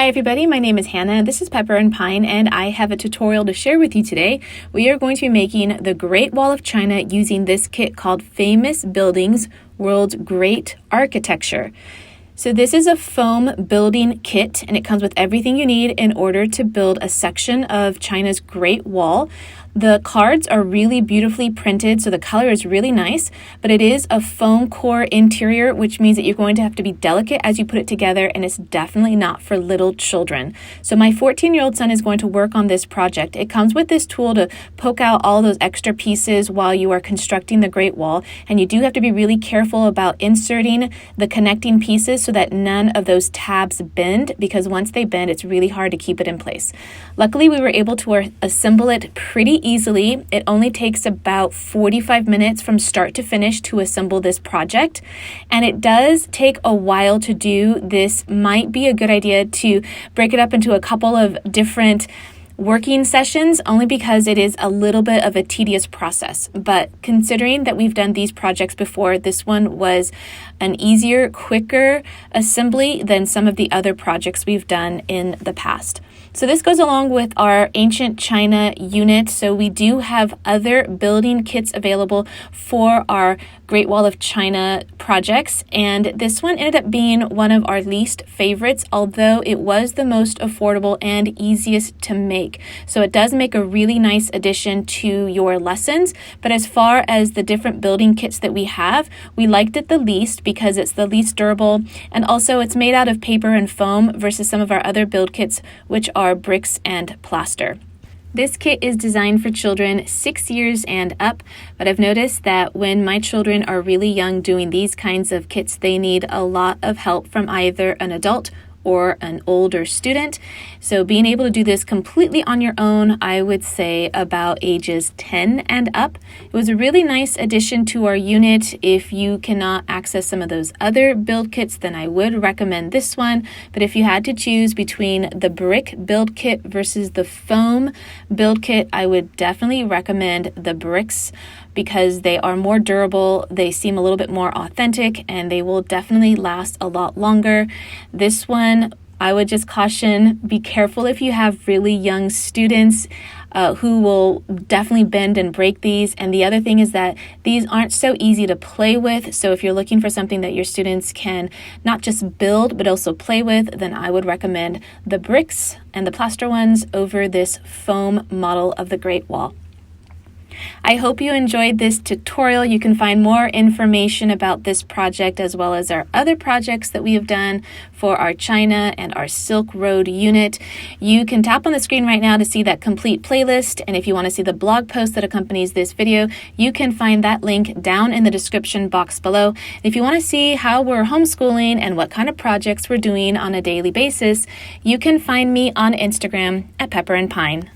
Hi everybody, my name is Hannah. This is Pepper and Pine, and I have a tutorial to share with you today. We are going to be making the Great Wall of China using this kit called Famous Buildings, World's Great Architecture. So this is a foam building kit, and it comes with everything you need in order to build a section of China's Great Wall. The cards are really beautifully printed, so the color is really nice, but it is a foam core interior, which means that you're going to have to be delicate as you put it together, and it's definitely not for little children. So my 14-year-old son is going to work on this project. It comes with this tool to poke out all those extra pieces while you are constructing the Great Wall, and you do have to be really careful about inserting the connecting pieces so that none of those tabs bend, because once they bend, it's really hard to keep it in place. Luckily, we were able to assemble it pretty easily. It only takes about 45 minutes from start to finish to assemble this project, and it does take a while to do. This might be a good idea to break it up into a couple of different working sessions, only because it is a little bit of a tedious process. But considering that we've done these projects before, this one was an easier, quicker assembly than some of the other projects we've done in the past. So this goes along with our ancient China unit. So we do have other building kits available for our Great Wall of China projects, and this one ended up being one of our least favorites, although it was the most affordable and easiest to make. So it does make a really nice addition to your lessons, but as far as the different building kits that we have, we liked it the least because it's the least durable, and also it's made out of paper and foam versus some of our other build kits, which are bricks and plaster. This kit is designed for children 6 years and up, but I've noticed that when my children are really young doing these kinds of kits, they need a lot of help from either an adult or an older student. So being able to do this completely on your own, I would say about ages 10 and up. It was a really nice addition to our unit. If you cannot access some of those other build kits, then I would recommend this one. But if you had to choose between the brick build kit versus the foam build kit, I would definitely recommend the bricks because they are more durable, they seem a little bit more authentic, and they will definitely last a lot longer. This one, I would just caution, be careful if you have really young students who will definitely bend and break these. And the other thing is that these aren't so easy to play with. So if you're looking for something that your students can not just build, but also play with, then I would recommend the bricks and the plaster ones over this foam model of the Great Wall. I hope you enjoyed this tutorial. You can find more information about this project as well as our other projects that we have done for our China and our Silk Road unit. You can tap on the screen right now to see that complete playlist, and if you want to see the blog post that accompanies this video, you can find that link down in the description box below. If you want to see how we're homeschooling and what kind of projects we're doing on a daily basis, you can find me on Instagram at Pepper and Pine.